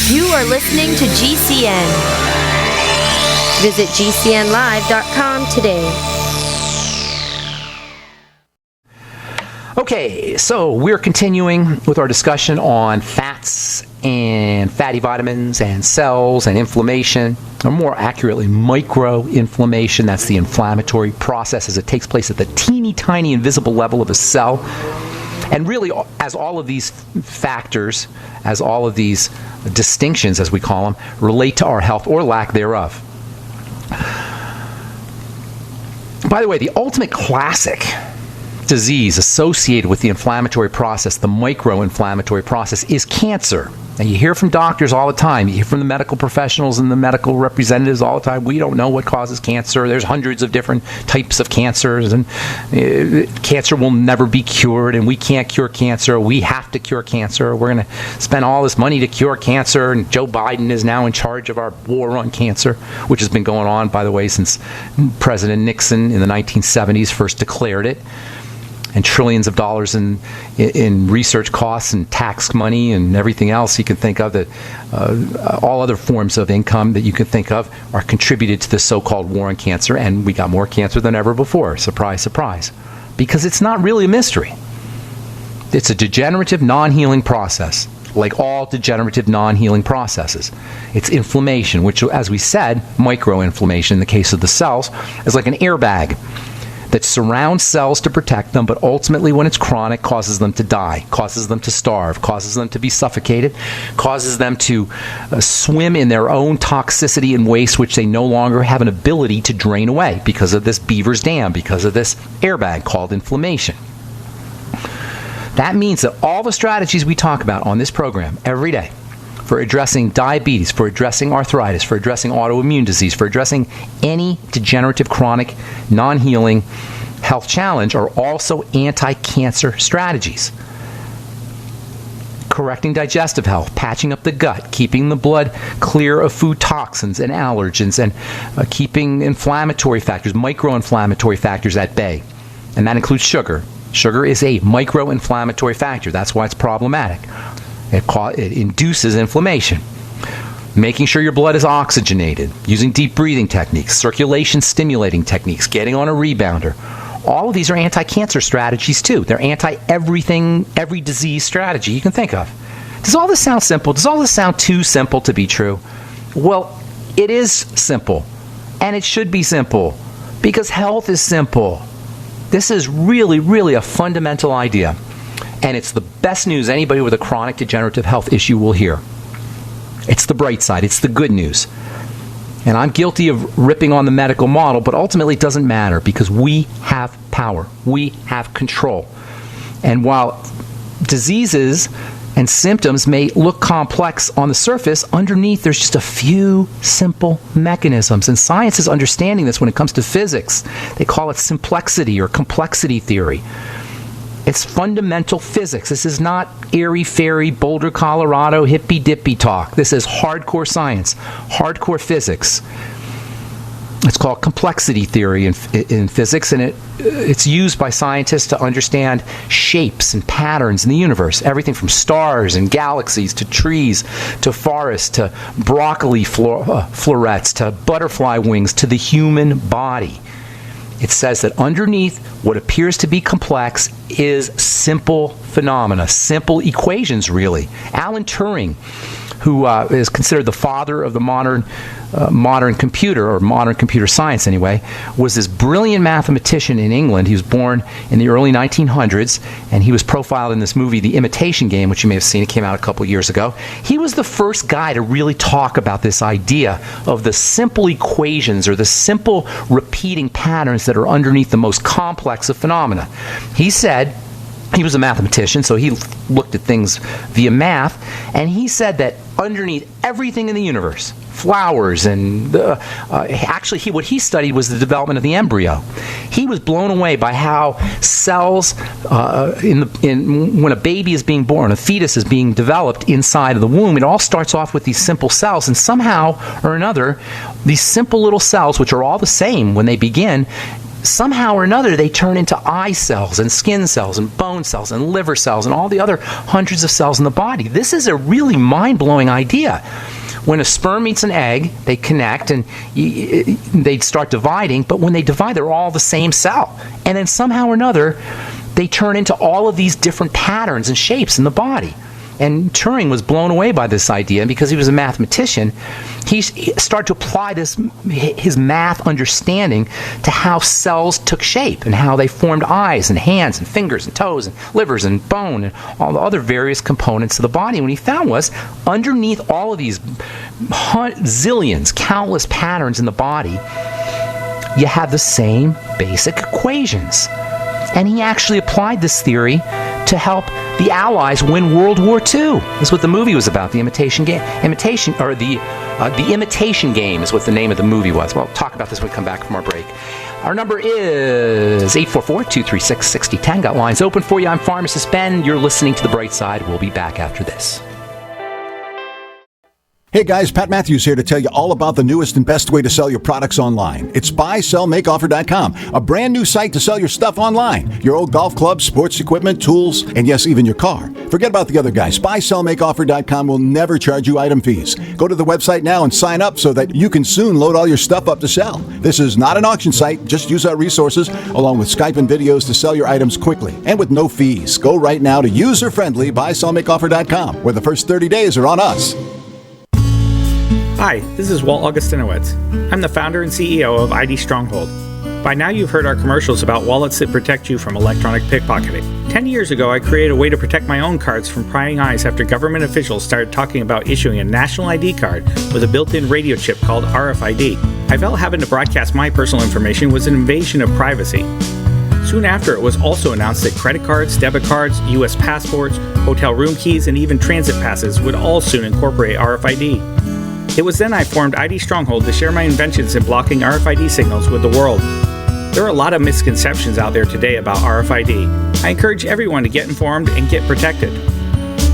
You are listening to GCN. Visit GCNlive.com today. Okay, so we're continuing with our discussion on fats and fatty vitamins and cells and inflammation, or more accurately, microinflammation. That's the inflammatory process as it takes place at the teeny tiny invisible level of a cell. And really, as all of these factors, as all of these distinctions, as we call them, relate to our health or lack thereof. By the way, the ultimate classic disease associated with the inflammatory process, the microinflammatory process, is cancer. And you hear from doctors all the time. You hear from the medical professionals and the medical representatives all the time. We don't know what causes cancer. There's hundreds of different types of cancers, and cancer will never be cured, and we can't cure cancer. We have to cure cancer. We're going to spend all this money to cure cancer, and Joe Biden is now in charge of our war on cancer, which has been going on, by the way, since President Nixon in the 1970s first declared it. And trillions of dollars in research costs and tax money and everything else you can think of, that all other forms of income that you can think of are contributed to the so-called war on cancer, and we got more cancer than ever before. Surprise, surprise. Because it's not really a mystery. It's a degenerative, non-healing process, like all degenerative, non-healing processes. It's inflammation, which, as we said, microinflammation in the case of the cells, is like an airbag that surrounds cells to protect them, but ultimately when it's chronic causes them to die, causes them to starve, causes them to be suffocated, causes them to swim in their own toxicity and waste, which they no longer have an ability to drain away because of this beaver's dam, because of this airbag called inflammation. That means that all the strategies we talk about on this program every day for addressing diabetes, for addressing arthritis, for addressing autoimmune disease, for addressing any degenerative, chronic, non-healing health challenge are also anti-cancer strategies. Correcting digestive health, patching up the gut, keeping the blood clear of food toxins and allergens, and keeping inflammatory factors, micro-inflammatory factors at bay. And that includes sugar. Sugar is a micro-inflammatory factor. That's why it's problematic. It induces inflammation. Making sure your blood is oxygenated, using deep breathing techniques, circulation stimulating techniques, getting on a rebounder. All of these are anti-cancer strategies too. They're anti-everything, every disease strategy you can think of. Does all this sound simple? Does all this sound too simple to be true? Well, it is simple. And it should be simple. Because health is simple. This is really, really a fundamental idea. And it's the best news anybody with a chronic degenerative health issue will hear. It's the bright side. It's the good news. And I'm guilty of ripping on the medical model, but ultimately it doesn't matter because we have power. We have control. And while diseases and symptoms may look complex on the surface, underneath there's just a few simple mechanisms. And science is understanding this when it comes to physics. They call it simplexity or complexity theory. It's fundamental physics. This is not airy-fairy, Boulder, Colorado, hippy-dippy talk. This is hardcore science, hardcore physics. It's called complexity theory in physics, and it's used by scientists to understand shapes and patterns in the universe. Everything from stars and galaxies to trees to forests to broccoli florets to butterfly wings to the human body. It says that underneath what appears to be complex is simple phenomena, simple equations, really. Alan Turing, who is considered the father of the modern computer, or modern computer science anyway, was this brilliant mathematician in England. He was born in the early 1900s, and he was profiled in this movie, The Imitation Game, which you may have seen. It came out a couple years ago. He was the first guy to really talk about this idea of the simple equations, or the simple repeating patterns that are underneath the most complex of phenomena. He said, he was a mathematician, so he looked at things via math, and he said that underneath everything in the universe, flowers, and what he studied was the development of the embryo. He was blown away by how cells, when a baby is being born, a fetus is being developed inside of the womb, it all starts off with these simple cells, and somehow or another, these simple little cells, which are all the same when they begin, somehow or another they turn into eye cells and skin cells and bone cells and liver cells and all the other hundreds of cells in the body. This is a really mind-blowing idea. When a sperm meets an egg, they connect and they start dividing, but when they divide, they're all the same cell. And then somehow or another, they turn into all of these different patterns and shapes in the body. And Turing was blown away by this idea, and because he was a mathematician, he started to apply his math understanding to how cells took shape and how they formed eyes and hands and fingers and toes and livers and bone and all the other various components of the body. And what he found was, underneath all of these zillions, countless patterns in the body, you have the same basic equations. And he actually applied this theory to help the Allies win World War II. That's what the movie was about, the Imitation Game. The Imitation Game is what the name of the movie was. We'll talk about this when we come back from our break. Our number is 844-236-6010. Got lines open for you. I'm Pharmacist Ben. You're listening to The Bright Side. We'll be back after this. Hey guys, Pat Matthews here to tell you all about the newest and best way to sell your products online. It's buysellmakeoffer.com, a brand new site to sell your stuff online. Your old golf clubs, sports equipment, tools, and yes, even your car. Forget about the other guys. Buysellmakeoffer.com will never charge you item fees. Go to the website now and sign up so that you can soon load all your stuff up to sell. This is not an auction site. Just use our resources along with Skype and videos to sell your items quickly and with no fees. Go right now to user-friendly buysellmakeoffer.com, where the first 30 days are on us. Hi, this is Walt Augustinowitz. I'm the founder and CEO of ID Stronghold. By now you've heard our commercials about wallets that protect you from electronic pickpocketing. 10 years ago, I created a way to protect my own cards from prying eyes after government officials started talking about issuing a national ID card with a built-in radio chip called RFID. I felt having to broadcast my personal information was an invasion of privacy. Soon after, it was also announced that credit cards, debit cards, U.S. passports, hotel room keys, and even transit passes would all soon incorporate RFID. It was then I formed ID Stronghold to share my inventions in blocking RFID signals with the world. There are a lot of misconceptions out there today about RFID. I encourage everyone to get informed and get protected.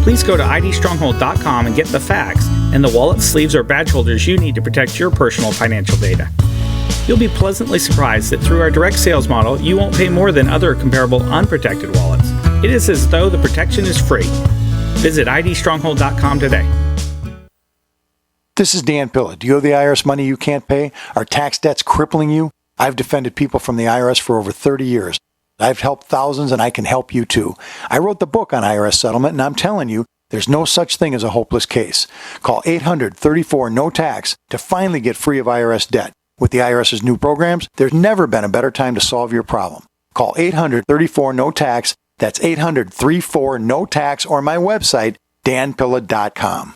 Please go to idstronghold.com and get the facts and the wallets, sleeves, or badge holders you need to protect your personal financial data. You'll be pleasantly surprised that through our direct sales model, you won't pay more than other comparable unprotected wallets. It is as though the protection is free. Visit idstronghold.com today. This is Dan Pilla. Do you owe the IRS money you can't pay? Are tax debts crippling you? I've defended people from the IRS for over 30 years. I've helped thousands, and I can help you too. I wrote the book on IRS settlement, and I'm telling you, there's no such thing as a hopeless case. Call 800-34-NO-TAX to finally get free of IRS debt. With the IRS's new programs, there's never been a better time to solve your problem. Call 800-34-NO-TAX. That's 800-34-NO-TAX, or my website, danpilla.com.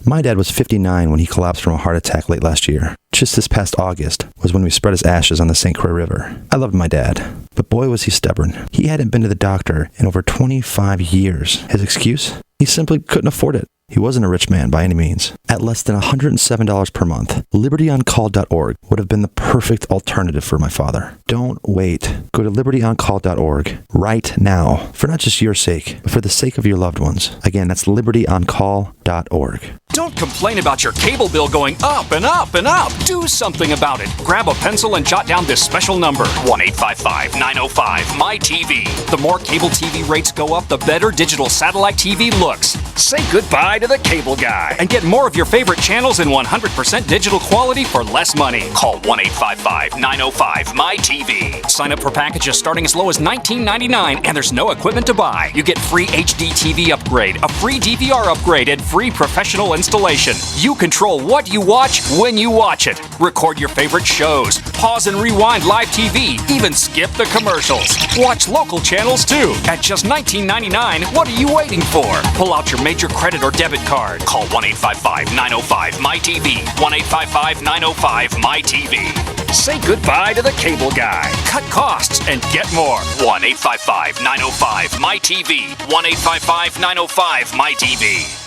My dad was 59 when he collapsed from a heart attack late last year. Just this past August was when we spread his ashes on the St. Croix River. I loved my dad, but boy was he stubborn. He hadn't been to the doctor in over 25 years. His excuse? He simply couldn't afford it. He wasn't a rich man by any means. At less than $107 per month, libertyoncall.org would have been the perfect alternative for my father. Don't wait. Go to libertyoncall.org right now, for not just your sake, but for the sake of your loved ones. Again, that's libertyoncall.org. Don't complain about your cable bill going up and up and up. Do something about it. Grab a pencil and jot down this special number, 1-855-905-MY-TV. The more cable TV rates go up, the better digital satellite TV looks. Say goodbye to the cable guy and get more of your favorite channels in 100% digital quality for less money. Call 1-855-905-MY-TV. Sign up for packages starting as low as $19.99, and there's no equipment to buy. You get free HD TV upgrade, a free DVR upgrade, and free professional installation. You control what you watch when you watch it. Record your favorite shows, pause and rewind live TV, even skip the commercials. Watch local channels too. At just $19.99, what are you waiting for? Pull out your major credit or debit card. Call 1-855-905-MY-TV. 1-855-905-MY-TV. Say goodbye to the cable guy. Cut costs and get more. 1-855-905-MY-TV. 1-855-905-MY-TV.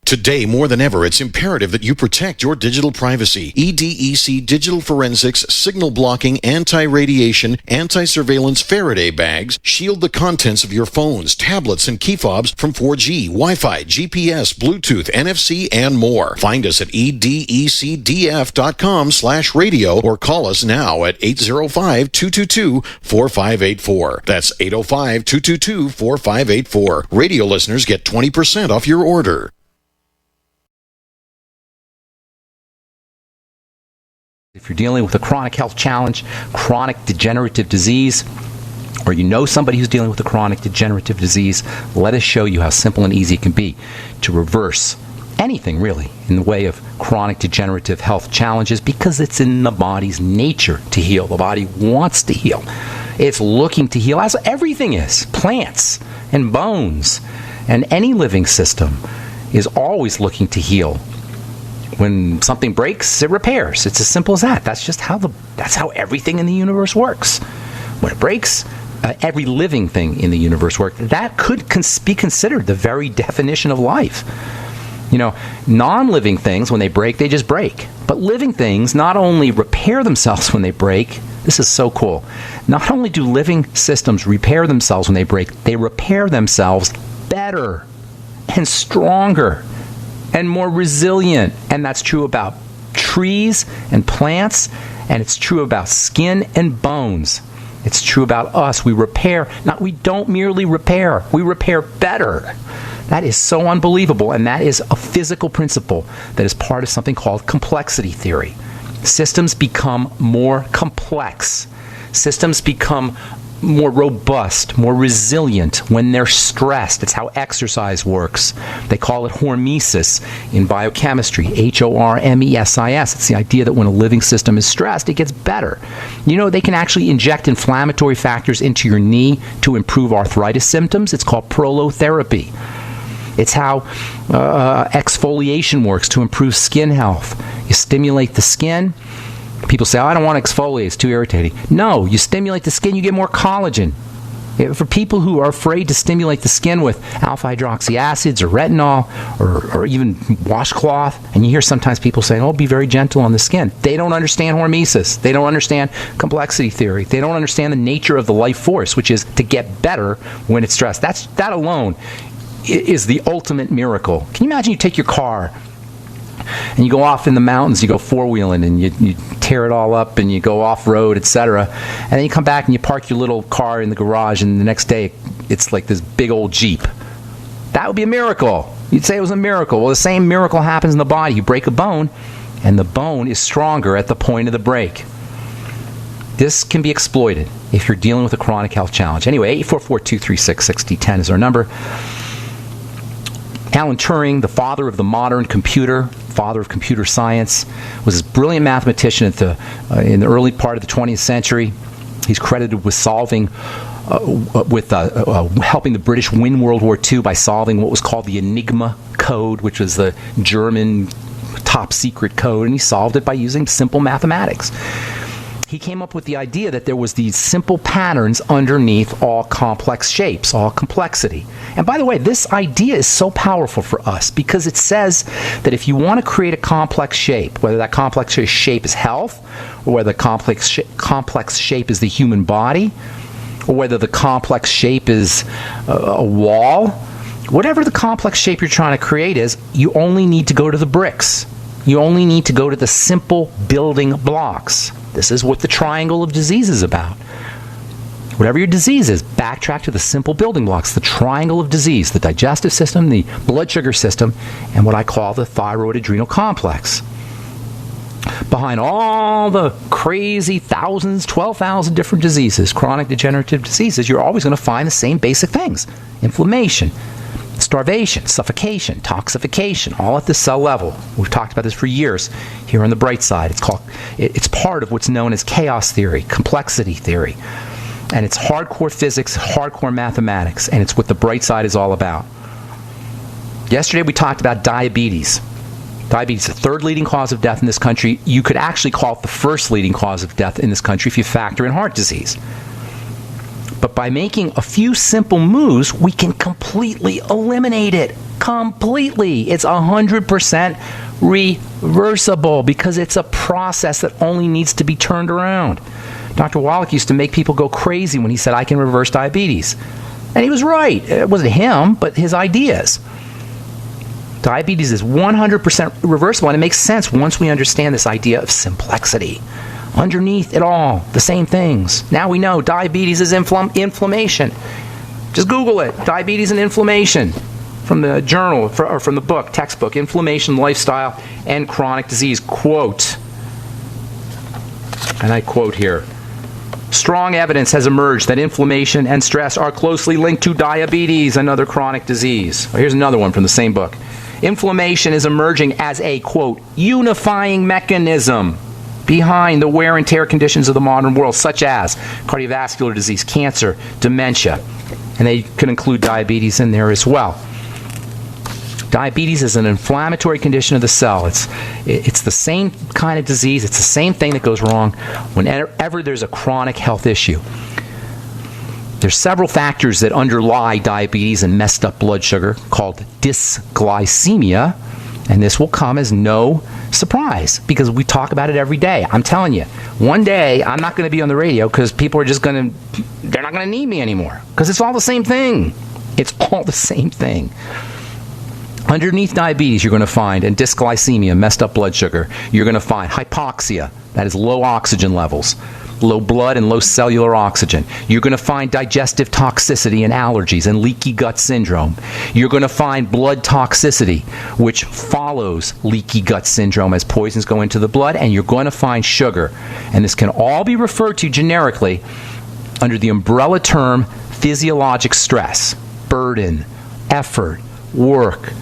Today, more than ever, it's imperative that you protect your digital privacy. EDEC Digital Forensics Signal Blocking Anti-Radiation Anti-Surveillance Faraday bags shield the contents of your phones, tablets, and key fobs from 4G, Wi-Fi, GPS, Bluetooth, NFC, and more. Find us at edecdf.com/radio or call us now at 805-222-4584. That's 805-222-4584. Radio listeners get 20% off your order. If you're dealing with a chronic health challenge, chronic degenerative disease, or you know somebody who's dealing with a chronic degenerative disease, let us show you how simple and easy it can be to reverse anything really in the way of chronic degenerative health challenges, because it's in the body's nature to heal. The body wants to heal. It's looking to heal, as everything is. Plants and bones and any living system is always looking to heal. When something breaks, it repairs. It's as simple as that. That's just that's how everything in the universe works. When it breaks, every living thing in the universe works. That could be considered the very definition of life. You know, non-living things, when they break, they just break. But living things not only repair themselves when they break, this is so cool. Not only do living systems repair themselves when they break, they repair themselves better and stronger and more resilient. And that's true about trees and plants, and it's true about skin and bones. It's true about us. We repair. We don't merely repair. We repair better. That is so unbelievable, and that is a physical principle that is part of something called complexity theory. Systems become more complex. Systems become more robust, more resilient when they're stressed. It's how exercise works. They call it hormesis in biochemistry, Hormesis. It's the idea that when a living system is stressed, it gets better. You know, they can actually inject inflammatory factors into your knee to improve arthritis symptoms. It's called prolotherapy. It's how exfoliation works to improve skin health. You stimulate the skin. People say, I don't want to exfoliate, it's too irritating. No, you stimulate the skin, you get more collagen. For people who are afraid to stimulate the skin with alpha-hydroxy acids or retinol or even washcloth, and you hear sometimes people saying, oh, be very gentle on the skin. They don't understand hormesis. They don't understand complexity theory. They don't understand the nature of the life force, which is to get better when it's stressed. That alone is the ultimate miracle. Can you imagine you take your car and you go off in the mountains, you go four-wheeling, and you tear it all up, and you go off-road, etc. And then you come back and you park your little car in the garage, and the next day it's like this big old Jeep. That would be a miracle. You'd say it was a miracle. Well, the same miracle happens in the body. You break a bone, and the bone is stronger at the point of the break. This can be exploited if you're dealing with a chronic health challenge. Anyway, 844-236-6010 is our number. Alan Turing, the father of the modern computer, father of computer science, was a brilliant mathematician in the early part of the 20th century. He's credited with helping the British win World War II by solving what was called the Enigma code, which was the German top secret code, and he solved it by using simple mathematics. He came up with the idea that there was these simple patterns underneath all complex shapes, all complexity. And by the way, this idea is so powerful for us because it says that if you want to create a complex shape, whether that complex shape is health, or whether the complex shape is the human body, or whether the complex shape is a wall, whatever the complex shape you're trying to create is, you only need to go to the bricks. You only need to go to the simple building blocks. This is what the triangle of disease is about. Whatever your disease is, backtrack to the simple building blocks, the triangle of disease, the digestive system, the blood sugar system, and what I call the thyroid adrenal complex. Behind all the crazy 12,000 different diseases, chronic degenerative diseases, you're always going to find the same basic things. Inflammation, starvation, suffocation, toxification, all at the cell level. We've talked about this for years here on the bright side. It's part of what's known as chaos theory, complexity theory. And it's hardcore physics, hardcore mathematics, and it's what the bright side is all about. Yesterday we talked about diabetes. Diabetes is the third leading cause of death in this country. You could actually call it the first leading cause of death in this country if you factor in heart disease. But by making a few simple moves, we can completely eliminate it. completely. It's 100% reversible because it's a process that only needs to be turned around. Dr. Wallach used to make people go crazy when he said, I can reverse diabetes. And he was right. It wasn't him, but his ideas. Diabetes is 100% reversible, and it makes sense once we understand this idea of simplexity. Underneath it all, the same things. Now we know diabetes is inflammation. Just Google it, diabetes and inflammation, from the journal, or from the book, textbook, Inflammation, Lifestyle, and Chronic Disease. Quote, and I quote here, strong evidence has emerged that inflammation and stress are closely linked to diabetes, another chronic disease. Well, here's another one from the same book. Inflammation is emerging as a, quote, unifying mechanism behind the wear and tear conditions of the modern world, such as cardiovascular disease, cancer, dementia, and they could include diabetes in there as well. Diabetes is an inflammatory condition of the cell. It's the same kind of disease. It's the same thing that goes wrong whenever there's a chronic health issue. There's several factors that underlie diabetes and messed up blood sugar called dysglycemia, and this will come as no surprise because we talk about it every day. I'm telling you, one day I'm not going to be on the radio because people are they're not going to need me anymore because it's all the same thing. It's all the same thing. Underneath diabetes, you're going to find, and dysglycemia, messed up blood sugar, you're going to find hypoxia, that is low oxygen levels, low blood and low cellular oxygen. You're going to find digestive toxicity and allergies and leaky gut syndrome. You're going to find blood toxicity, which follows leaky gut syndrome as poisons go into the blood, and you're going to find sugar. And this can all be referred to generically under the umbrella term physiologic stress, burden, effort, work,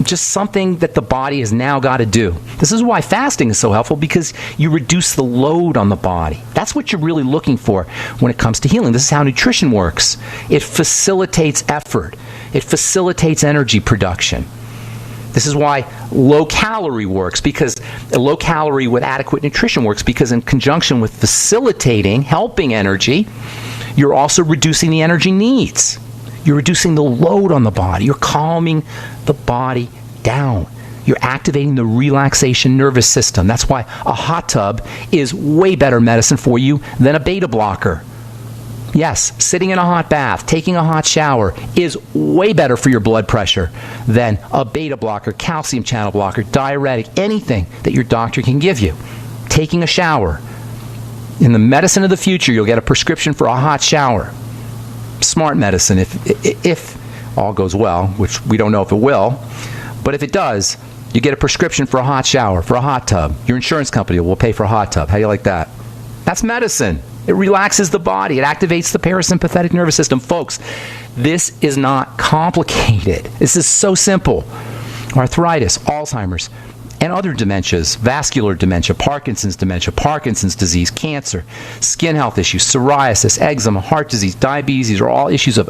just something that the body has now got to do. This is why fasting is so helpful, because you reduce the load on the body. That's what you're really looking for when it comes to healing. This is how nutrition works. It facilitates effort. It facilitates energy production. This is why low calorie works, because low calorie with adequate nutrition works, because in conjunction with facilitating, helping energy, you're also reducing the energy needs. You're reducing the load on the body. You're calming the body down. You're activating the relaxation nervous system. That's why a hot tub is way better medicine for you than a beta blocker. Yes, sitting in a hot bath, taking a hot shower is way better for your blood pressure than a beta blocker, calcium channel blocker, diuretic, anything that your doctor can give you. Taking a shower. In the medicine of the future, you'll get a prescription for a hot shower. Smart medicine, if all goes well, which we don't know if it will, but if it does, you get a prescription for a hot shower, for a hot tub. Your insurance company will pay for a hot tub. How do you like that? That's medicine. It relaxes the body. It activates the parasympathetic nervous system. Folks, this is not complicated. This is so simple. Arthritis, Alzheimer's, and other dementias, vascular dementia, Parkinson's disease, cancer, skin health issues, psoriasis, eczema, heart disease, diabetes, these are all issues of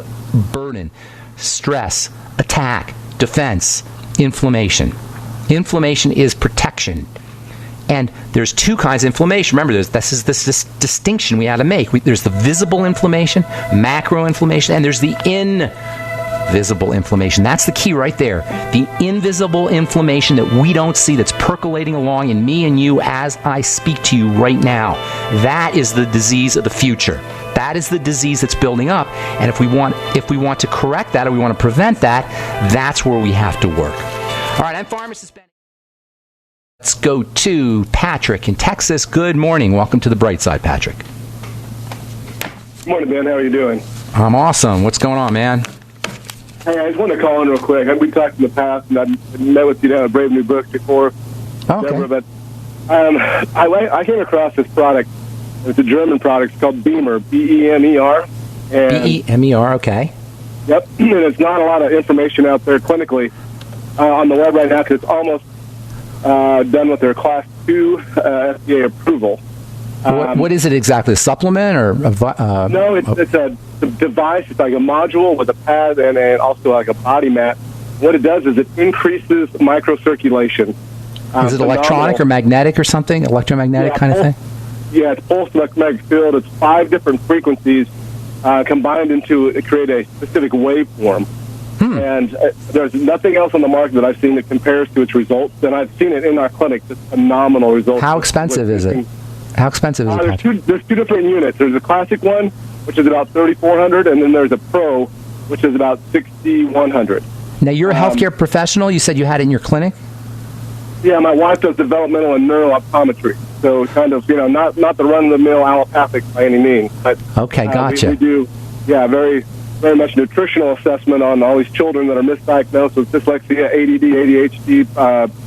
burden, stress, attack, defense, inflammation. Inflammation is protection. And there's two kinds of inflammation. Remember, this distinction we had to make. There's the visible inflammation, macro inflammation, and there's the invisible inflammation. That's the key right there. The invisible inflammation that we don't see, that's percolating along in me and you as I speak to you right now. That is the disease of the future. That is the disease that's building up. And if we want to correct that, or we want to prevent that, that's where we have to work. All right, I'm Pharmacist Ben. Let's go to Patrick in Texas. Good morning. Welcome to the bright side, Patrick. Good morning, Ben. How are you doing? I'm awesome. What's going on, man? Hey, I just want to call in real quick. We talked in the past, and I met with you down at Brave New Books before. Okay. Deborah, but I came across this product. It's a German product. It's called Beamer, B-E-M-E-R. B-E-M-E-R, okay. Yep, and it's not a lot of information out there clinically on the web right now, because it's almost done with their Class 2 FDA approval. What is it exactly? A supplement or no? It's a device. It's like a module with a pad and also like a body mat. What it does is it increases microcirculation. Is it electronic or magnetic or something? Electromagnetic kind of thing? Yeah, it's pulsed electromagnetic field. It's 5 different frequencies combined into create a specific waveform. And there's nothing else on the market that I've seen that compares to its results. And I've seen it in our clinic, just phenomenal results. How expensive is it? How expensive is it? There's two different units. There's a classic one, which is about $3,400, and then there's a pro, which is about $6,100. Now, you're a healthcare professional. You said you had it in your clinic? Yeah, my wife does developmental and neurooptometry. So kind of, not the run-of-the-mill allopathic by any means. But, okay, gotcha. We do, very, very much nutritional assessment on all these children that are misdiagnosed with dyslexia, ADD, ADHD,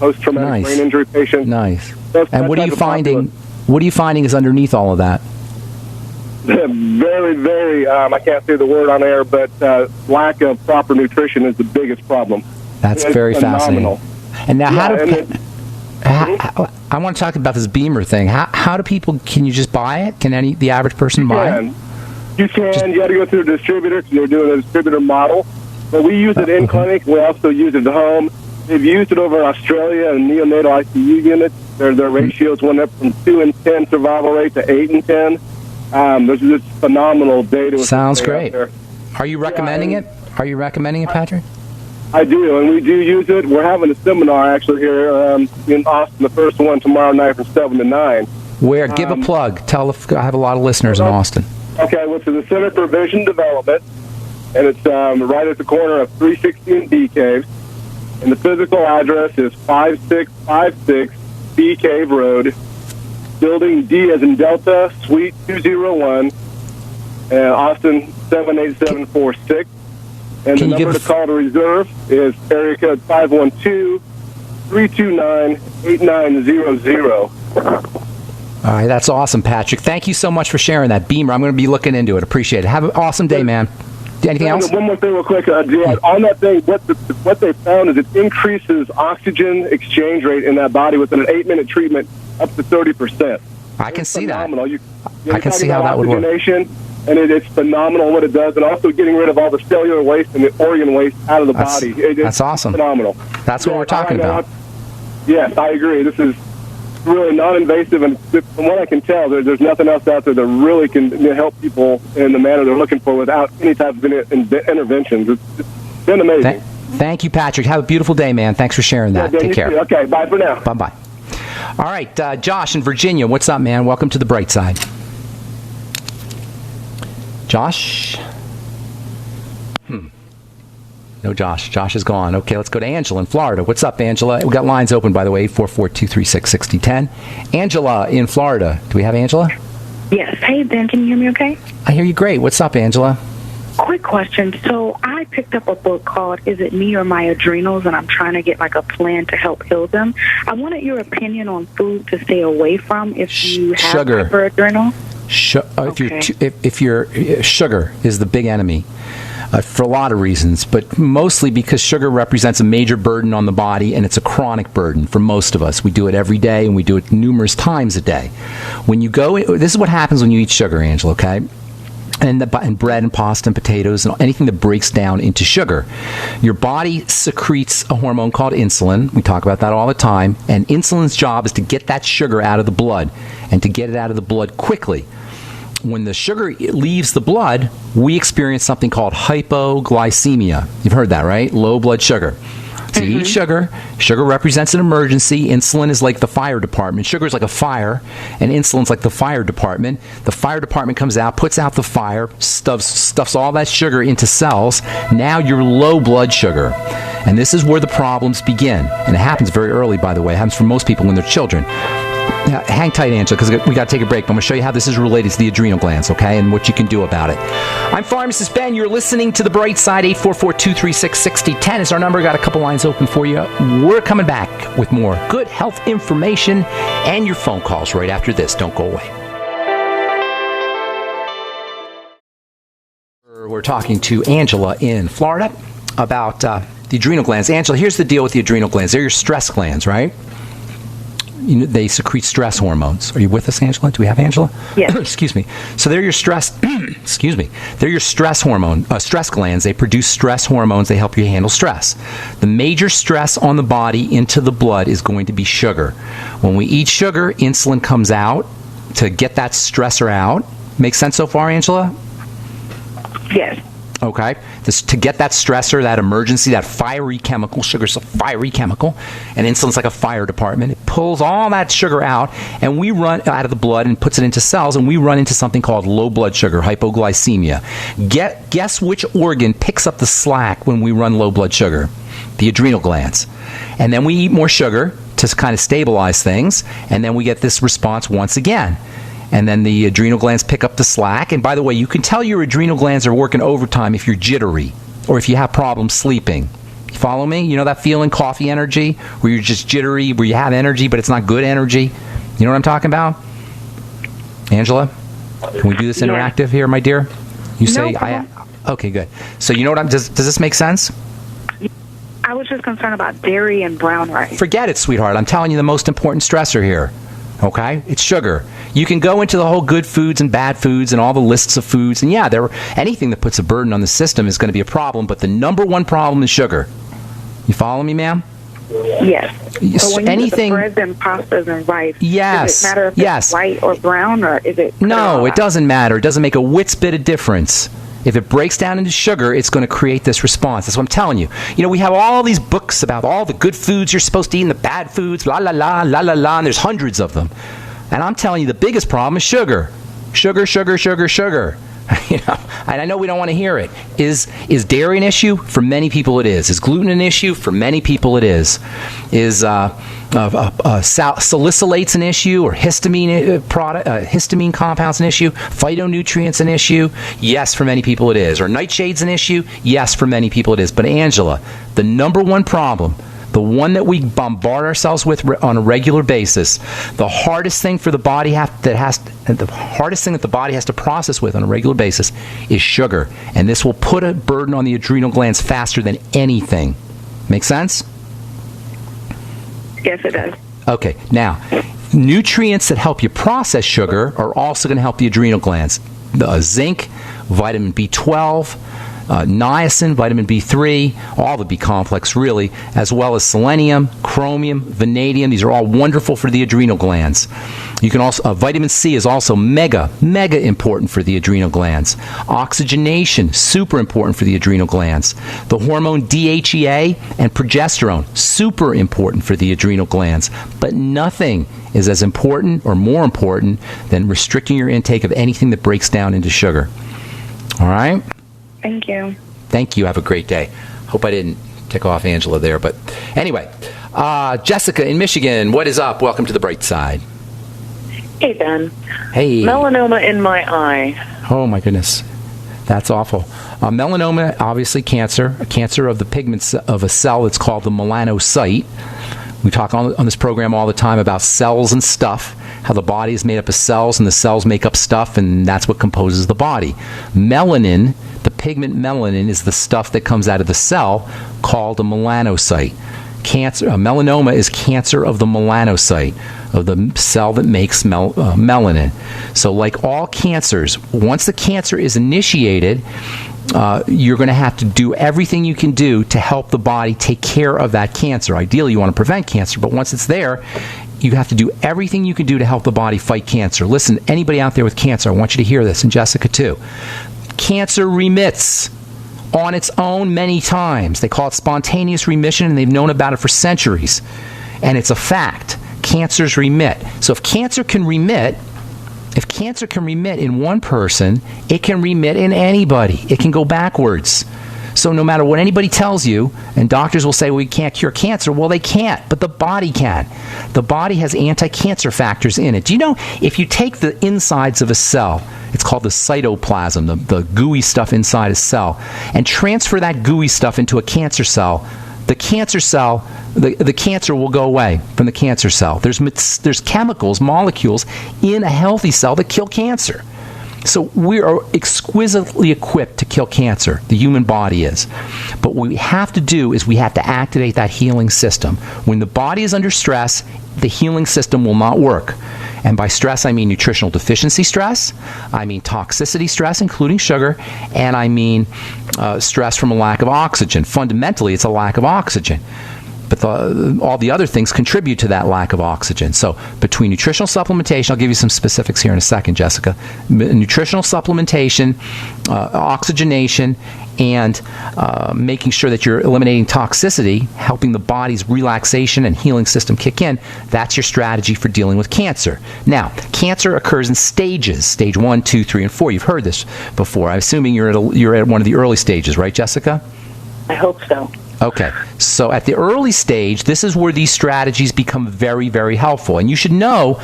post-traumatic brain injury patients. Nice. And what are you finding? What are you finding is underneath all of that? Very, very, I can't say the word on air, but lack of proper nutrition is the biggest problem. That's very fascinating. And now, I want to talk about this Beamer thing. How do people? Can you just buy it? Can the average person buy it? You can. You got to go through a distributor because they're doing a distributor model. But we use it in clinic. We also use it at home. They've used it over in Australia in neonatal ICU units. Their ratios went up from 2 in 10 survival rate to 8 in 10. There's just phenomenal data. Sounds great. Are you recommending it? Are you recommending it, Patrick? I do, and we do use it. We're having a seminar actually here in Austin, the first one tomorrow night from 7 to 9. Where? Give a plug. I have a lot of listeners in Austin. Okay, well, it's the Center for Vision Development, and it's right at the corner of 360 and Bee Caves. And the physical address is 5656 Bee Cave Road, Building D as in Delta, Suite 201, Austin 78746. And the number to call to reserve is area code 512-329-8900. All right, that's awesome, Patrick. Thank you so much for sharing that. Beamer, I'm going to be looking into it. Appreciate it. Have an awesome day, man. Anything else? One more thing real quick. On that thing, what they found is it increases oxygen exchange rate in that body within an 8-minute treatment up to 30%. I can see that. I can see how that would work. And it's phenomenal what it does, and also getting rid of all the cellular waste and the organ waste out of the body. That's awesome. Phenomenal. That's what we're talking about. Yes, I agree. This is really non-invasive, and from what I can tell, there's nothing else out there that really can help people in the manner they're looking for without any type of interventions. It's been amazing. Thank you, Patrick. Have a beautiful day, man. Thanks for sharing that. Take care. Okay, bye for now. Bye-bye. All right, Josh in Virginia. What's up, man? Welcome to the bright side. Josh? No Josh. Josh is gone. Okay, let's go to Angela in Florida. What's up, Angela? We got lines open, by the way, 844-236-6010. Angela in Florida. Do we have Angela? Yes. Hey, Ben, can you hear me okay? I hear you great. What's up, Angela? Quick question. So I picked up a book called Is It Me or My Adrenals? And I'm trying to get like a plan to help heal them. I wanted your opinion on food to stay away from if you have hyperadrenal. If you're sugar is the big enemy for a lot of reasons, but mostly because sugar represents a major burden on the body, and it's a chronic burden for most of us. We do it every day, and we do it numerous times a day. When you go, this is what happens when you eat sugar, Angela. Okay. And bread and pasta and potatoes and anything that breaks down into sugar. Your body secretes a hormone called insulin. We talk about that all the time. And insulin's job is to get that sugar out of the blood and to get it out of the blood quickly. When the sugar leaves the blood, we experience something called hypoglycemia. You've heard that, right? Low blood sugar. So you eat sugar. Sugar represents an emergency. Insulin is like the fire department. Sugar is like a fire, and insulin's like the fire department. The fire department comes out, puts out the fire, stuffs all that sugar into cells. Now you're low blood sugar. And this is where the problems begin. And it happens very early, by the way. It happens for most people when they're children. Now, hang tight, Angela, because we got to take a break. But I'm going to show you how this is related to the adrenal glands, okay, and what you can do about it. I'm Pharmacist Ben. You're listening to The Bright Side. 844-236-6010 is our number. Got a couple lines open for you. We're coming back with more good health information and your phone calls right after this. Don't go away. We're talking to Angela in Florida about the adrenal glands. Angela, here's the deal with the adrenal glands. They're your stress glands, right? They secrete stress hormones. Are you with us, Angela? Do we have Angela? Yes. Excuse me. So they're your stress. Excuse me. They're your stress hormone, stress glands. They produce stress hormones. They help you handle stress. The major stress on the body into the blood is going to be sugar. When we eat sugar, insulin comes out to get that stressor out. Make sense so far, Angela? Yes. Okay, to get that stressor, that emergency, that fiery chemical. Sugar's a fiery chemical, and insulin's like a fire department. It pulls all that sugar out, and we run out of the blood and puts it into cells, and we run into something called low blood sugar, hypoglycemia. Guess which organ picks up the slack when we run low blood sugar? The adrenal glands. And then we eat more sugar to kind of stabilize things, and then we get this response once again. And then the adrenal glands pick up the slack. And by the way, you can tell your adrenal glands are working overtime if you're jittery or if you have problems sleeping. You follow me? You know that feeling, coffee energy, where you're just jittery, where you have energy, but it's not good energy? You know what I'm talking about? Angela, can we do this interactive here, my dear? You say, okay, good. So you know what does this make sense? I was just concerned about dairy and brown rice. Forget it, sweetheart. I'm telling you the most important stressor here. Okay? It's sugar. You can go into the whole good foods and bad foods and all the lists of foods, and anything that puts a burden on the system is going to be a problem, but the number one problem is sugar. You follow me, ma'am? Yes. So when you do the breads and pastas and rice, does it matter if it's white or brown, or is it... No, it doesn't matter. It doesn't make a whit's bit of difference. If it breaks down into sugar, it's going to create this response. That's what I'm telling you. You know, we have all these books about all the good foods you're supposed to eat and the bad foods, la la la, la la la, and there's hundreds of them. And I'm telling you, the biggest problem is sugar. Sugar, sugar, sugar, sugar. You know, and I know we don't want to hear it. Is dairy an issue? For many people it is. Is gluten an issue? For many people it is. Is salicylates an issue, or histamine compounds an issue? Phytonutrients an issue? Yes, for many people it is. Or nightshades an issue? Yes, for many people it is. But Angela, the number one problem, the one that we bombard ourselves with on a regular basis, the hardest thing for the body the hardest thing that the body has to process with on a regular basis is sugar, and this will put a burden on the adrenal glands faster than anything. Make sense? Yes, it does. Okay, now nutrients that help you process sugar are also going to help the adrenal glands. Zinc, vitamin B12. Niacin, vitamin B3, all the B complex really, as well as selenium, chromium, vanadium. These are all wonderful for the adrenal glands. You can also vitamin C is also mega important for the adrenal glands. Oxygenation, super important for the adrenal glands. The hormone DHEA and progesterone, super important for the adrenal glands. But nothing is as important or more important than restricting your intake of anything that breaks down into sugar. All right? Thank you. Thank you. Have a great day. Hope I didn't tick off Angela there. But anyway, Jessica in Michigan, what is up? Welcome to the bright side. Hey, Ben. Hey. Melanoma in my eye. Oh, my goodness. That's awful. Melanoma, obviously cancer, a cancer of the pigments of a cell that's called the melanocyte. We talk on this program all the time about cells and stuff, how the body is made up of cells and the cells make up stuff, and that's what composes the body. Melanin, the pigment melanin, is the stuff that comes out of the cell called a melanocyte. Melanoma is cancer of the melanocyte, of the cell that makes melanin. So like all cancers, once the cancer is initiated, you're going to have to do everything you can do to help the body take care of that cancer. Ideally, you want to prevent cancer, but once it's there, you have to do everything you can do to help the body fight cancer. Listen, anybody out there with cancer, I want you to hear this, and Jessica too. Cancer remits on its own many times. They call it spontaneous remission, and they've known about it for centuries. And it's a fact. Cancers remit. So if cancer can remit in one person, it can remit in anybody. It can go backwards. So no matter what anybody tells you, and doctors will say, well, we can't cure cancer. Well, they can't, but the body can. The body has anti-cancer factors in it. Do you know, if you take the insides of a cell, it's called the cytoplasm, the gooey stuff inside a cell, and transfer that gooey stuff into a cancer cell, the cancer will go away from the cancer cell. There's chemicals, molecules in a healthy cell that kill cancer. So we are exquisitely equipped to kill cancer. The human body is. But what we have to do is we have to activate that healing system. When the body is under stress, the healing system will not work. And by stress, I mean nutritional deficiency stress, I mean toxicity stress, including sugar, and I mean stress from a lack of oxygen. Fundamentally, it's a lack of oxygen. but all the other things contribute to that lack of oxygen. So between nutritional supplementation, I'll give you some specifics here in a second, Jessica. Nutritional supplementation, oxygenation, and making sure that you're eliminating toxicity, helping the body's relaxation and healing system kick in, that's your strategy for dealing with cancer. Now, cancer occurs in stages, stage 1, 2, 3, and 4. You've heard this before. I'm assuming you're at one of the early stages, right, Jessica? I hope so. Okay, so at the early stage, this is where these strategies become very, very helpful. And you should know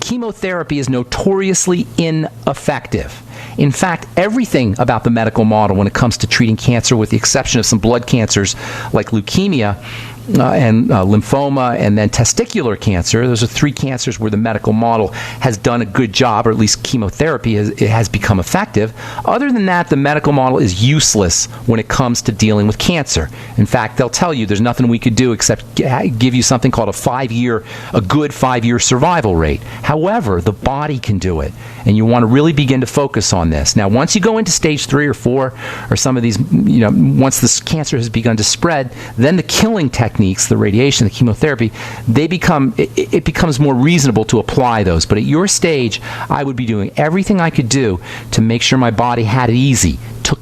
chemotherapy is notoriously ineffective. In fact, everything about the medical model when it comes to treating cancer, with the exception of some blood cancers like leukemia and lymphoma and then testicular cancer, those are 3 cancers where the medical model has done a good job, or at least chemotherapy has become effective. Other than that, the medical model is useless when it comes to dealing with cancer. In fact, they'll tell you there's nothing we could do except give you something called a good 5-year survival rate. However, the body can do it, and you want to really begin to focus on this. Now, once you go into stage 3 or 4, or some of these, once this cancer has begun to spread, then the killing techniques, the radiation, the chemotherapy, it becomes more reasonable to apply those. But at your stage, I would be doing everything I could do to make sure my body had it easy.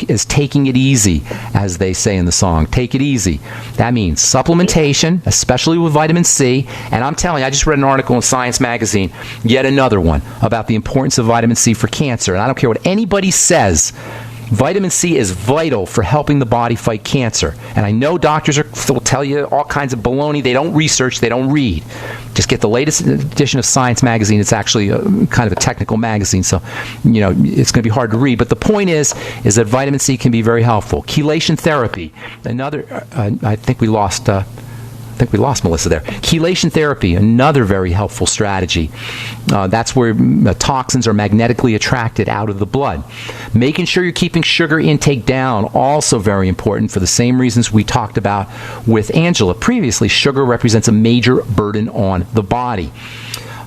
Is taking it easy, as they say in the song. Take it easy. That means supplementation, especially with vitamin C. And I'm telling you, I just read an article in Science Magazine, yet another one, about the importance of vitamin C for cancer. And I don't care what anybody says, vitamin C is vital for helping the body fight cancer. And I know doctors will tell you all kinds of baloney. They don't research, they don't read. Just get the latest edition of Science Magazine. It's actually kind of a technical magazine, so it's going to be hard to read. But the point is that vitamin C can be very helpful. Chelation therapy, another. I think we lost Melissa there. Chelation therapy, another very helpful strategy. That's where toxins are magnetically attracted out of the blood. Making sure you're keeping sugar intake down, also very important for the same reasons we talked about with Angela previously. Sugar represents a major burden on the body.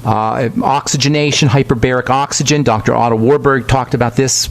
Oxygenation, hyperbaric oxygen. Dr. Otto Warburg talked about this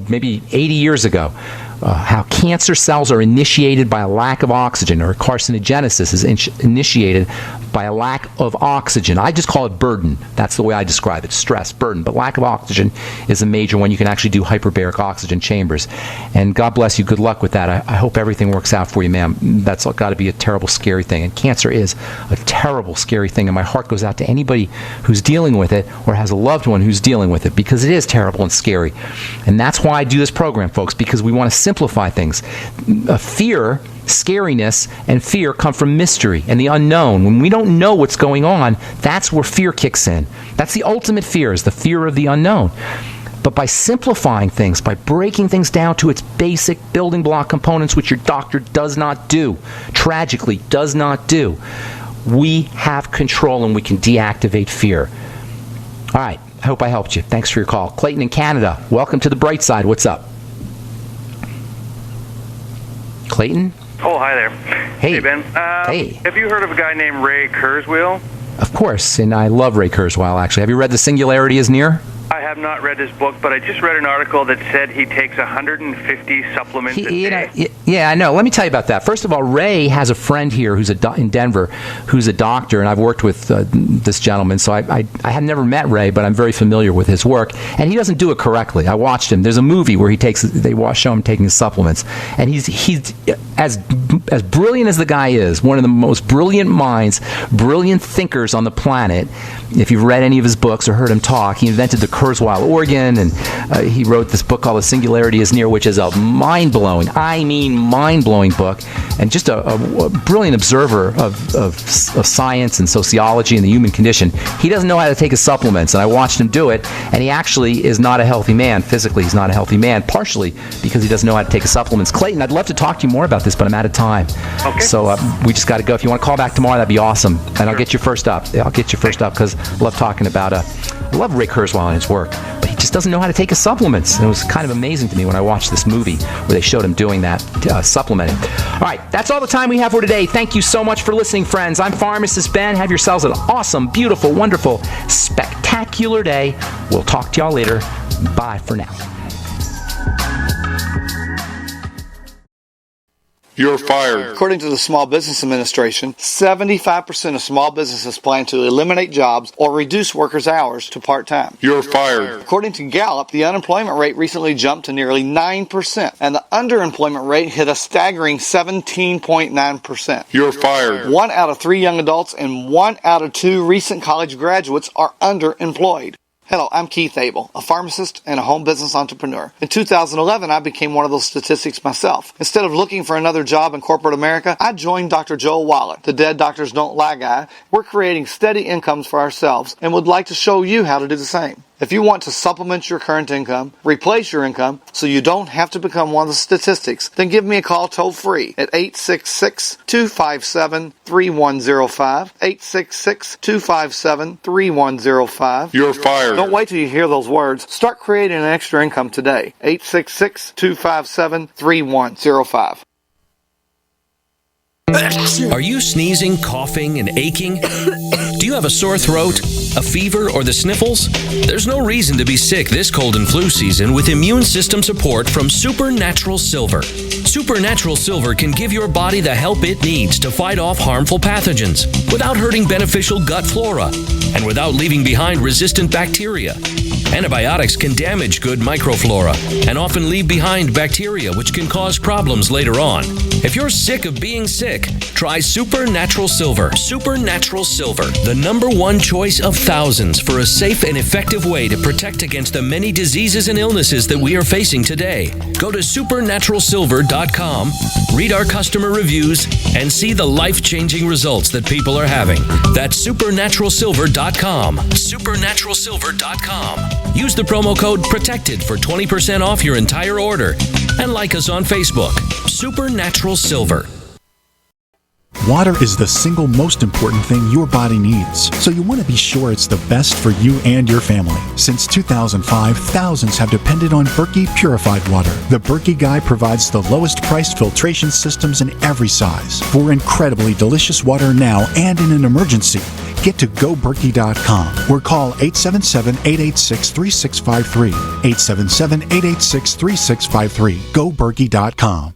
maybe 80 years ago. How cancer cells are initiated by a lack of oxygen, or carcinogenesis is initiated by a lack of oxygen. I just call it burden. That's the way I describe it, stress, burden. But lack of oxygen is a major one. You can actually do hyperbaric oxygen chambers. And God bless you. Good luck with that. I hope everything works out for you, ma'am. That's got to be a terrible, scary thing. And cancer is a terrible, scary thing. And my heart goes out to anybody who's dealing with it or has a loved one who's dealing with it, because it is terrible and scary. And that's why I do this program, folks, because we want to simplify things. Fear, scariness, and fear come from mystery and the unknown. When we don't know what's going on, that's where fear kicks in. That's the ultimate fear, is the fear of the unknown. But by simplifying things, by breaking things down to its basic building block components, which your doctor does not do, tragically does not do, we have control and we can deactivate fear. All right. I hope I helped you. Thanks for your call. Clayton in Canada, welcome to the bright side. What's up? Clayton? Oh, hi there. Hey, Ben. Hey. Have you heard of a guy named Ray Kurzweil? Of course, and I love Ray Kurzweil, actually. Have you read The Singularity is Near? I have not read his book, but I just read an article that said he takes 150 supplements a day. Yeah, I know. Let me tell you about that. First of all, Ray has a friend here who's in Denver who's a doctor, and I've worked with this gentleman, so I have never met Ray, but I'm very familiar with his work, and he doesn't do it correctly. I watched him. There's a movie where they show him taking his supplements, and he's as brilliant as the guy is, one of the most brilliant minds, brilliant thinkers on the planet. If you've read any of his books or heard him talk, he invented the Kurzweil organ, and he wrote this book called The Singularity is Near, which is a mind-blowing book, and just a brilliant observer of science and sociology and the human condition. He doesn't know how to take his supplements, and I watched him do it, and he actually is not a healthy man. Physically, he's not a healthy man, partially because he doesn't know how to take his supplements. Clayton, I'd love to talk to you more about this, but I'm out of time. Okay. So we just got to go. If you want to call back tomorrow, that'd be awesome, and sure. I'll get you first up. I'll get you first up, because I love talking about I love Ray Kurzweil and his work, but he just doesn't know how to take his supplements. And it was kind of amazing to me when I watched this movie where they showed him doing that, supplementing. All right, that's all the time we have for today. Thank you so much for listening, friends. I'm Pharmacist Ben. Have yourselves an awesome, beautiful, wonderful, spectacular day. We'll talk to y'all later. Bye for now. You're fired. According to the Small Business Administration, 75% of small businesses plan to eliminate jobs or reduce workers' hours to part-time. You're fired. According to Gallup, the unemployment rate recently jumped to nearly 9%, and the underemployment rate hit a staggering 17.9%. You're fired. 1 out of 3 young adults and 1 out of 2 recent college graduates are underemployed. Hello, I'm Keith Abel, a pharmacist and a home business entrepreneur. In 2011, I became one of those statistics myself. Instead of looking for another job in corporate America, I joined Dr. Joel Wallach, the Dead Doctors Don't Lie guy. We're creating steady incomes for ourselves and would like to show you how to do the same. If you want to supplement your current income, replace your income, so you don't have to become one of the statistics, then give me a call toll-free at 866-257-3105, 866-257-3105. You're fired. Don't wait till you hear those words. Start creating an extra income today. 866-257-3105. Are you sneezing, coughing, and aching? Do you have a sore throat, a fever, or the sniffles? There's no reason to be sick this cold and flu season with immune system support from Supernatural Silver. Supernatural Silver can give your body the help it needs to fight off harmful pathogens without hurting beneficial gut flora and without leaving behind resistant bacteria. Antibiotics can damage good microflora and often leave behind bacteria which can cause problems later on. If you're sick of being sick, try Supernatural Silver. Supernatural Silver, the #1 choice of thousands for a safe and effective way to protect against the many diseases and illnesses that we are facing today. Go to supernaturalsilver.com, read our customer reviews, and see the life-changing results that people are having. That's supernaturalsilver.com. Supernaturalsilver.com. Use the promo code PROTECTED for 20% off your entire order. And like us on Facebook. Supernatural Silver. Water is the single most important thing your body needs, so you want to be sure it's the best for you and your family. Since 2005, thousands have depended on Berkey Purified Water. The Berkey Guy provides the lowest priced filtration systems in every size. For incredibly delicious water now and in an emergency, get to GoBerkey.com or call 877-886-3653. 877-886-3653. GoBerkey.com.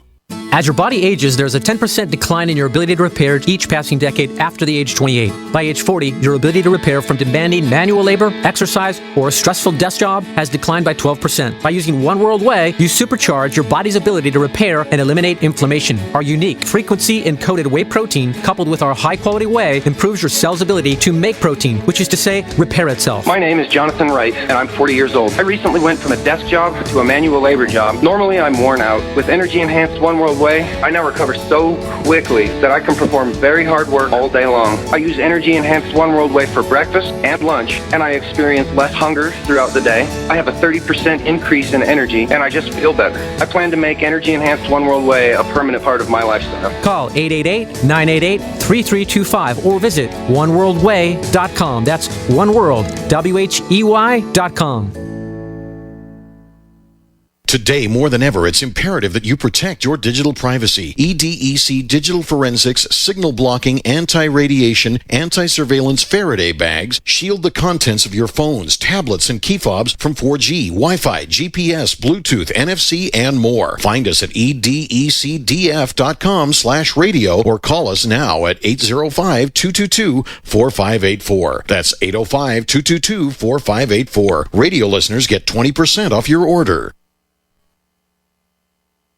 As your body ages, there's a 10% decline in your ability to repair each passing decade after the age 28. By age 40, your ability to repair from demanding manual labor, exercise, or a stressful desk job has declined by 12%. By using One World Whey, you supercharge your body's ability to repair and eliminate inflammation. Our unique frequency-encoded whey protein, coupled with our high-quality whey, improves your cell's ability to make protein, which is to say, repair itself. My name is Jonathan Wright, and I'm 40 years old. I recently went from a desk job to a manual labor job. Normally, I'm worn out. With energy-enhanced One World Whey, I now recover so quickly that I can perform very hard work all day long. I use energy-enhanced One World Whey for breakfast and lunch, and I experience less hunger throughout the day. I have a 30% increase in energy, and I just feel better. I plan to make energy-enhanced One World Whey a permanent part of my lifestyle. Call 888-988-3325 or visit oneworldwhey.com. That's oneworld, WHEY.com. Today, more than ever, it's imperative that you protect your digital privacy. EDEC Digital Forensics Signal Blocking Anti-Radiation Anti-Surveillance Faraday Bags shield the contents of your phones, tablets, and key fobs from 4G, Wi-Fi, GPS, Bluetooth, NFC, and more. Find us at edecdf.com/radio or call us now at 805-222-4584. That's 805-222-4584. Radio listeners get 20% off your order.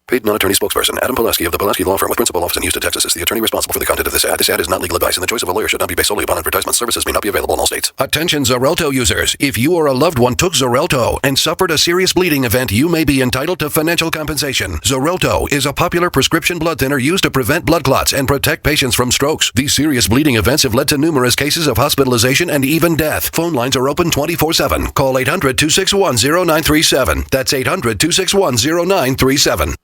Paid non-attorney spokesperson Adam Pulaski of the Pulaski Law Firm with principal office in Houston, Texas is the attorney responsible for the content of this ad. This ad is not legal advice, and the choice of a lawyer should not be based solely upon advertisement. Services may not be available in all states. Attention Xarelto users. If you or a loved one took Xarelto and suffered a serious bleeding event, you may be entitled to financial compensation. Xarelto is a popular prescription blood thinner used to prevent blood clots and protect patients from strokes. These serious bleeding events have led to numerous cases of hospitalization and even death. Phone lines are open 24/7. Call 800-261-0937. That's 800-261-0937.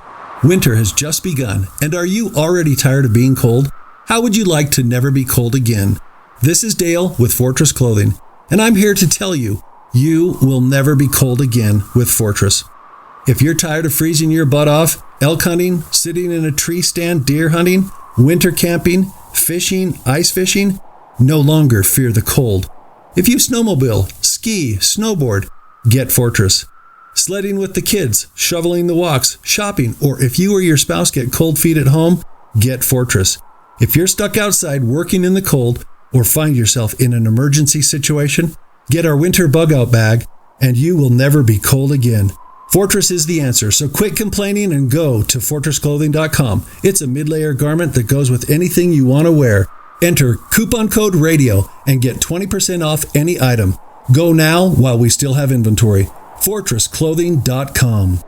Winter has just begun, and are you already tired of being cold? How would you like to never be cold again? This is Dale with Fortress Clothing, and I'm here to tell you, you will never be cold again with Fortress. If you're tired of freezing your butt off, elk hunting, sitting in a tree stand, deer hunting, winter camping, fishing, ice fishing, no longer fear the cold. If you snowmobile, ski, snowboard, get Fortress. sledding with the kids, shoveling the walks, shopping, or if you or your spouse get cold feet at home, get Fortress. If you're stuck outside working in the cold or find yourself in an emergency situation, get our winter bug out bag and you will never be cold again. Fortress is the answer, so quit complaining and go to fortressclothing.com. It's a mid-layer garment that goes with anything you want to wear. Enter coupon code RADIO and get 20% off any item. Go now while we still have inventory. fortressclothing.com.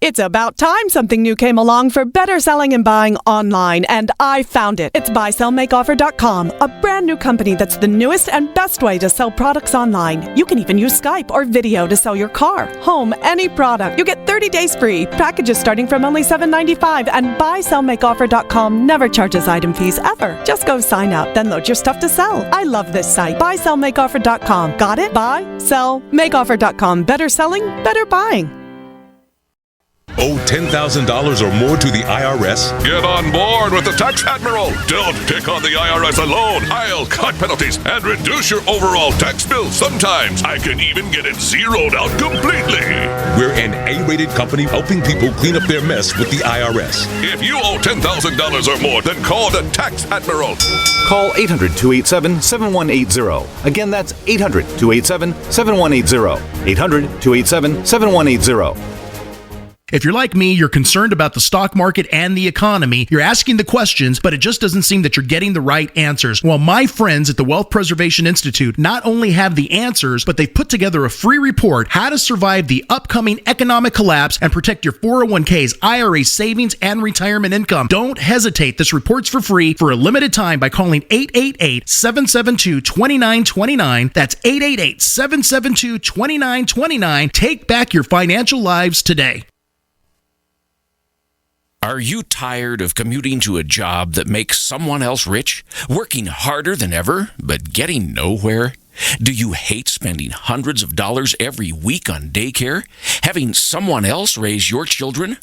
It's about time something new came along for better selling and buying online, and I found it. It's buysellmakeoffer.com, a brand new company that's the newest and best way to sell products online. You can even use Skype or video to sell your car, home, any product. You get 30 days free, packages starting from only $7.95, and buysellmakeoffer.com never charges item fees ever. Just go sign up, then load your stuff to sell. I love this site, buysellmakeoffer.com. Got it? Buy, sell, makeoffer.com. Better selling, better buying. Owe $10,000 or more to the IRS? Get on board with the Tax Admiral. Don't pick on the IRS alone. I'll cut penalties and reduce your overall tax bill. Sometimes I can even get it zeroed out completely. We're an A-rated company helping people clean up their mess with the IRS. If you owe $10,000 or more, then call the Tax Admiral. Call 800-287-7180. Again, that's 800-287-7180. 800-287-7180. If you're like me, you're concerned about the stock market and the economy. You're asking the questions, but it just doesn't seem that you're getting the right answers. Well, my friends at the Wealth Preservation Institute not only have the answers, but they've put together a free report, How to Survive the Upcoming Economic Collapse and Protect Your 401ks, IRA savings, and retirement income. Don't hesitate. This report's for free for a limited time by calling 888-772-2929. That's 888-772-2929. Take back your financial lives today. Are you tired of commuting to a job that makes someone else rich? Working harder than ever, but getting nowhere? Do you hate spending hundreds of dollars every week on daycare? Having someone else raise your children?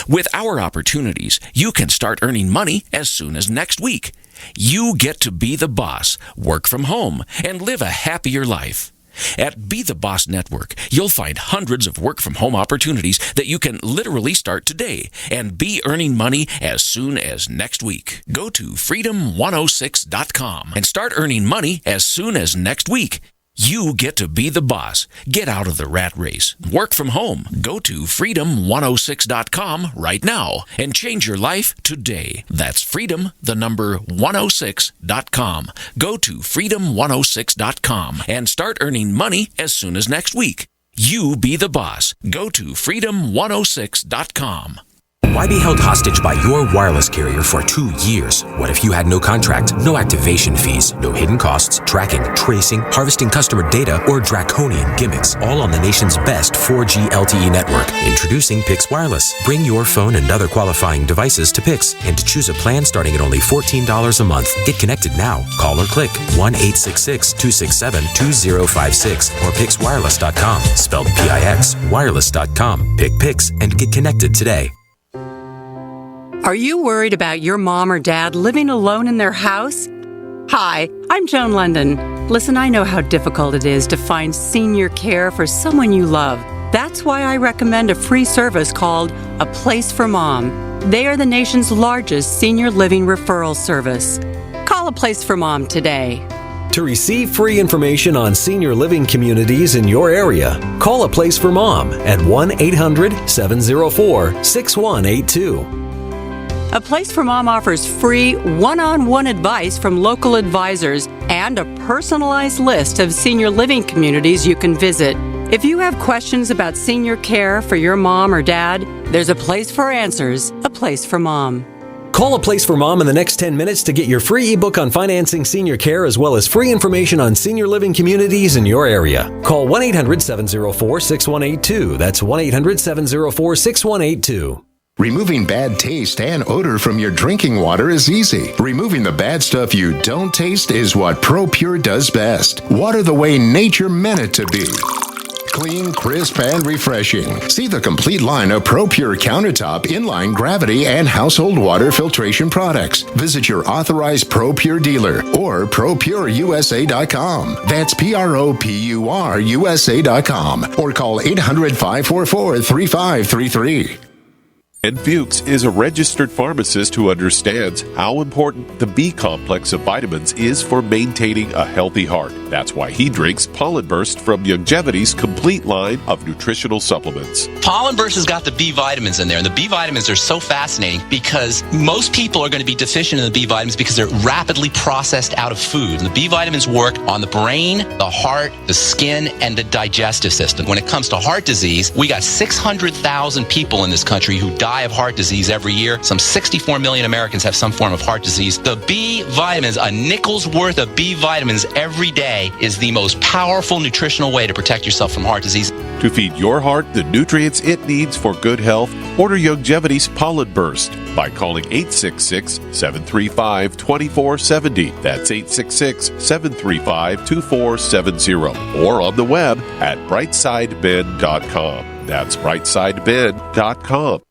With our opportunities, you can start earning money as soon as next week. You get to be the boss, work from home, and live a happier life. At Be the Boss Network, you'll find hundreds of work-from-home opportunities that you can literally start today and be earning money as soon as next week. Go to freedom106.com and start earning money as soon as next week. You get to be the boss. Get out of the rat race. Work from home. Go to freedom106.com right now and change your life today. That's freedom106.com. Go to freedom106.com and start earning money as soon as next week. You be the boss. Go to freedom106.com. Why be held hostage by your wireless carrier for 2 years? What if you had no contract, no activation fees, no hidden costs, tracking, tracing, harvesting customer data, or draconian gimmicks, all on the nation's best 4G LTE network? Introducing Pix Wireless. Bring your phone and other qualifying devices to Pix and to choose a plan starting at only $14 a month. Get connected now. Call or click 1-866-267-2056 or pixwireless.com. Spelled P-I-X, wireless.com. Pick Pix and get connected today. Are you worried about your mom or dad living alone in their house? Hi, I'm Joan London. Listen, I know how difficult it is to find senior care for someone you love. That's why I recommend a free service called A Place for Mom. They are the nation's largest senior living referral service. Call A Place for Mom today. To receive free information on senior living communities in your area, call A Place for Mom at 1-800-704-6182. A Place for Mom offers free one-on-one advice from local advisors and a personalized list of senior living communities you can visit. If you have questions about senior care for your mom or dad, there's a place for answers, A Place for Mom. Call A Place for Mom in the next 10 minutes to get your free ebook on financing senior care as well as free information on senior living communities in your area. Call 1-800-704-6182. That's 1-800-704-6182. Removing bad taste and odor from your drinking water is easy. Removing the bad stuff you don't taste is what ProPure does best. Water the way nature meant it to be. Clean, crisp, and refreshing. See the complete line of ProPure countertop, inline gravity, and household water filtration products. Visit your authorized ProPure dealer or ProPureUSA.com. That's ProPureUSA.com or call 800-544-3533. And Fuchs is a registered pharmacist who understands how important the B complex of vitamins is for maintaining a healthy heart. That's why he drinks Pollen Burst from Youngevity's complete line of nutritional supplements. Pollen Burst has got the B vitamins in there, and the B vitamins are so fascinating because most people are going to be deficient in the B vitamins because they're rapidly processed out of food. And the B vitamins work on the brain, the heart, the skin, and the digestive system. When it comes to heart disease, we got 600,000 people in this country who die of heart disease every year. Some 64 million Americans have some form of heart disease. The B vitamins, a nickel's worth of B vitamins every day, is the most powerful nutritional way to protect yourself from heart disease. To feed your heart the nutrients it needs for good health, order Youngevity's Pollen Burst by calling 866-735-2470. That's 866-735-2470. Or on the web at brightsideben.com. That's brightsideben.com.